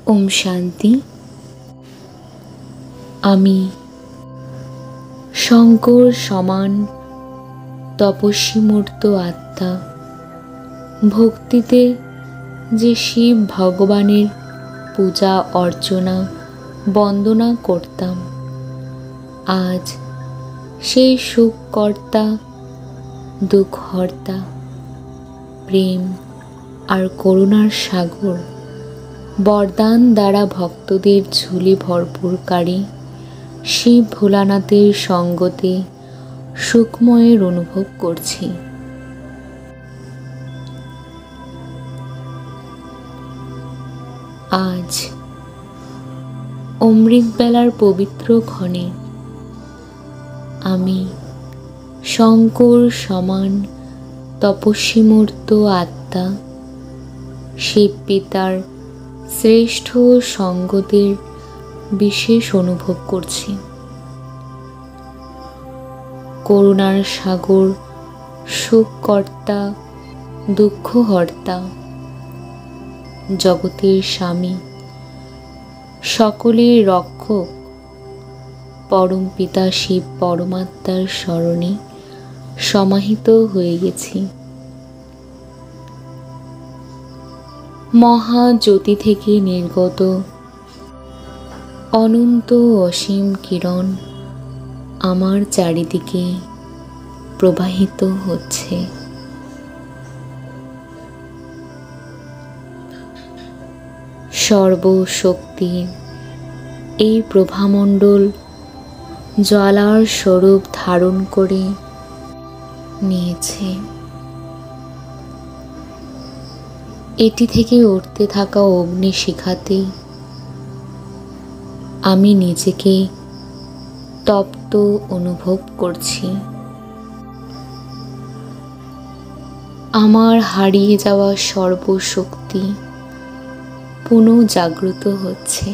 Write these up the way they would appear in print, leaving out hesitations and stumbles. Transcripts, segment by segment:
ওম শান্তি। আমি শঙ্কর সমান তপস্বীমূর্ত আত্মা, ভক্তিতে যে শিব ভগবানের পূজা অর্চনা বন্দনা করতাম, আজ সেই সুখকর্তা দুঃখহর্তা প্রেম আর করুণার সাগর বরদান দ্বারা ভক্তদের ঝুলি ভরপুরকারী শিব ভোলানাথের সঙ্গতে সুখময়ের অনুভব করছি। আজ অমৃতবেলার পবিত্র ক্ষণে আমি শঙ্কর সমান তপস্বীমূর্ত আত্মা শিব পিতার শ্রেষ্ঠ সঙ্গতের বিশেষ অনুভব করছি। করুণার সাগর সুখকর্তা দুঃখহর্তা জগতের স্বামী সকলের রক্ষক পরম পিতা শিব পরমাত্মার স্মরণে সমাহিত হয়ে গেছি। মহাজ্যোতি থেকে নির্গত অনন্ত অসীম কিরণ আমার চারিদিকে প্রবাহিত হচ্ছে। সর্বশক্তির এই প্রভামণ্ডল জ্বালার স্বরূপ ধারণ করে নিয়েছে। এটি থেকে উঠতে থাকা অগ্নিশিখাতে আমি নিজেকে তপ্ত অনুভব করছি। আমার হারিয়ে যাওয়া সর্বশক্তি পুনঃ জাগ্রত হচ্ছে।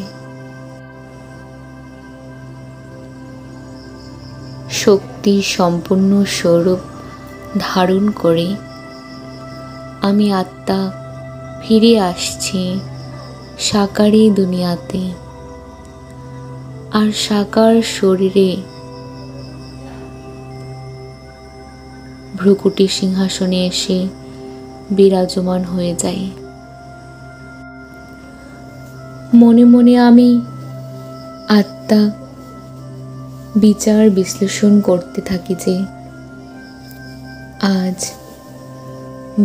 শক্তি সম্পূর্ণ স্বরূপ ধারণ করে আমি আত্মা ফিরে আসছি সাকারি দুনিয়াতে, আর সাকার শরীরে ভ্রুকুটি সিংহাসনে এসে বিরাজমান হয়ে যায়। মনে মনে আমি আত্মা বিচার বিশ্লেষণ করতে থাকি যে আজ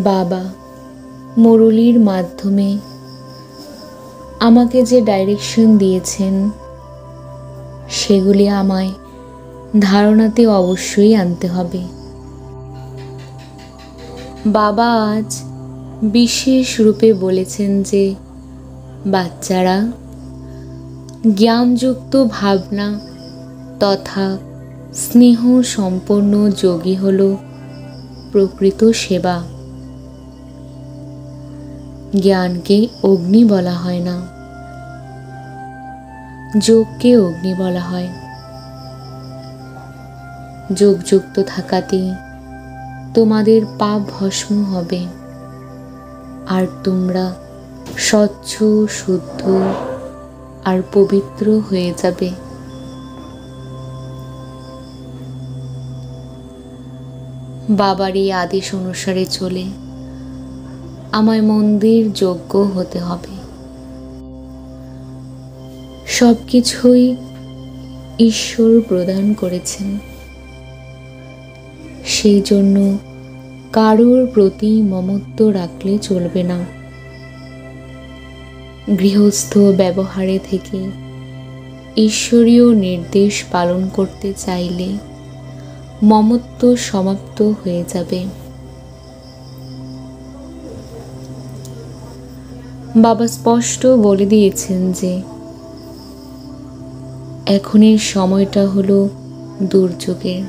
বাবা মুরলির মাধ্যমে আমাকে যে ডাইরেকশন দিয়েছেন সেগুলি আমায় ধারণাতে অবশ্যই আনতে হবে। বাবা আজ বিশেষ রূপে বলেছেন যে বাচ্চারা, জ্ঞানযুক্ত ভাবনা তথা স্নেহ সম্পন্ন যোগী হল প্রকৃত সেবা। জ্ঞানকে অগ্নি বলা হয় না, যোগকে অগ্নি বলা হয়। যোগযুক্ত থাকাতে তোমাদের পাপ ভস্ম হবে আর তোমরা স্বচ্ছ শুদ্ধ আর পবিত্র হয়ে যাবে। বাবার এই আদেশ অনুসারে চলে আমায় মন্দির যোগ্য হতে হবে। সবকিছুই ঈশ্বর প্রদান করেছেন, সেই জন্য কারোর প্রতি মমত্ব রাখলে চলবে না। গৃহস্থ ব্যবহারে থেকে ঈশ্বরীয় নির্দেশ পালন করতে চাইলে মমত্ব সমাপ্ত হয়ে যাবে। বাবা স্পষ্ট বলে দিয়েছেন যে এখনের সময়টা হলো দুর্যোগের।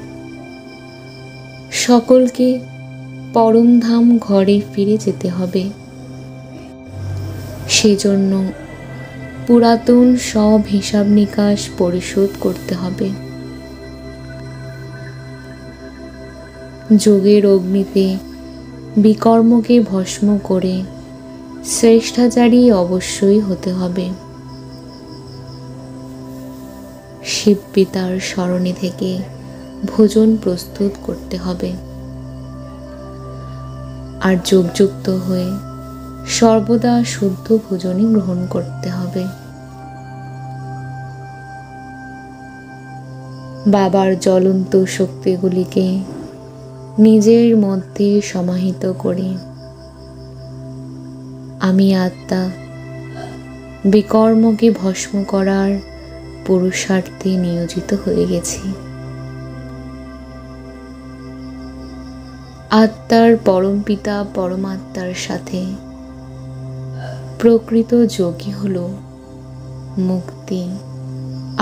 সকলকে পরমধাম ঘরে ফিরে যেতে হবে। সেজন্য পুরাতন সব হিসাব নিকাশ পরিশোধ করতে হবে। যোগের অগ্নিতে বিকর্মকে ভস্ম করে শ্রেষ্ঠাচারী অবশ্যই হতে হবে। শিব পিতার স্মরণে থেকে ভোজন প্রস্তুত করতে হবে, আর যোগযুক্ত হয়ে সর্বদা শুদ্ধ ভোজনই গ্রহণ করতে হবে। বাবার জ্বলন্ত শক্তিগুলিকে নিজের মধ্যে সমাহিত করে আমি আত্মা বিকর্মকে ভস্ম করার পুরুষার্থে নিয়োজিত হয়ে গেছি। আত্মার পরমপিতা পরমাত্মার সাথে প্রকৃত যোগই হল মুক্তি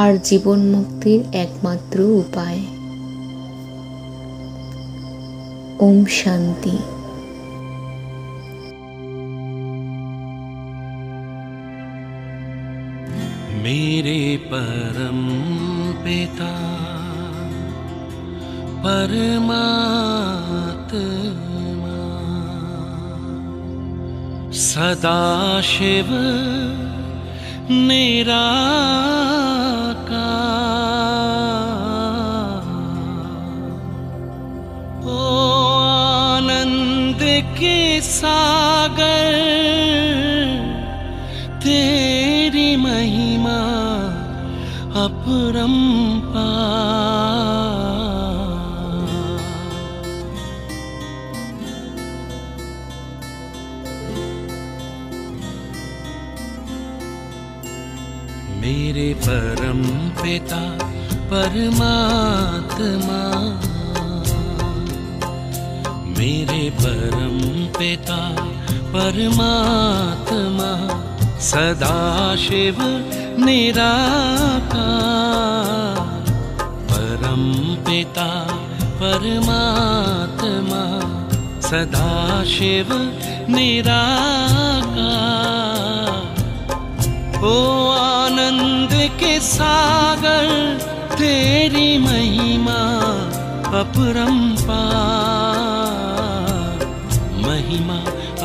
আর জীবন মুক্তির একমাত্র উপায়। ওম শান্তি। मेरे परम पिता परमात्मा सदाशिव निराकार, ओ आनंद के सागर तेरी महिमा अपरंपार। मेरे परम पिता परमात्मा, मेरे परम पिता परमात्मा सदाशिव निराकार, परम पिता परमात्मा सदाशिव निराकार, ओ आनंद के सागर तेरी महिमा अपरंपार, महिमा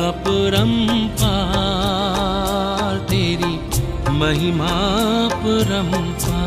अपरंपार, तेरी महिमा अपरंपार।